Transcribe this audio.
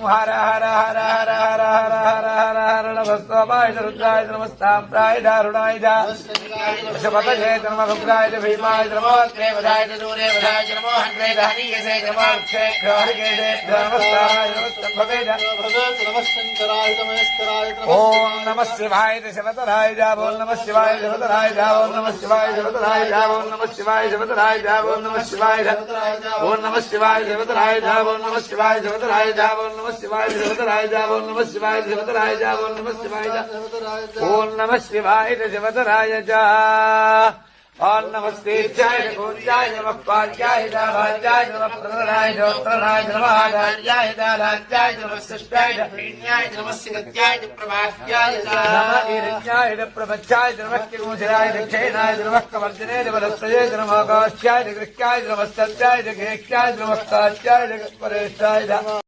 हर हर हर हर हर हर हर हर हर नमस्तवाय रुद्राय नमस्ताम्राय दारुणाय पशुपतये नमः रुद्राय भीमाय नमो देवदाय दूरे वदाय नमो हन्त्रे धानीयसे नमो क्षेत्रहरिकेशे नमस्ताय नमस्तंभवे नमस्शंकराय नमस्कराय ओम नमः शिवाय शिवतराय जावो नमः शिवाय शिवतराय जावो नमः शिवाय शिवतराय जावो नमः शिवाय शिवतराय जावो नमः शिवाय ओम नमः शिवाय शिवतराय जावो नमः शिवाय शिवतराय जावो नमः शिवाय शिवतराय जावो नमः शिवाय शिवतराय जावो नमः शिवाय ओम नमः शिवाय शिवतराय जा ओम नमस्ते जय गोविंदाय नमः पार्याय दाभाज्याय नमः प्रदराय ज्योत्राय नमः आचार्याय दालाज्याय नमः शिष्टाय हीण्याय नमः सिगत्याय प्रभाष्याय नमः ईरज्याय प्रभज्याय नमः किमुजराय दक्षिणाय नमः कवर्जने नमस्तये नमः गौश्याय गृह्याय नमः सत्याय गेक्ष्याय नमः काच्याय परेशाय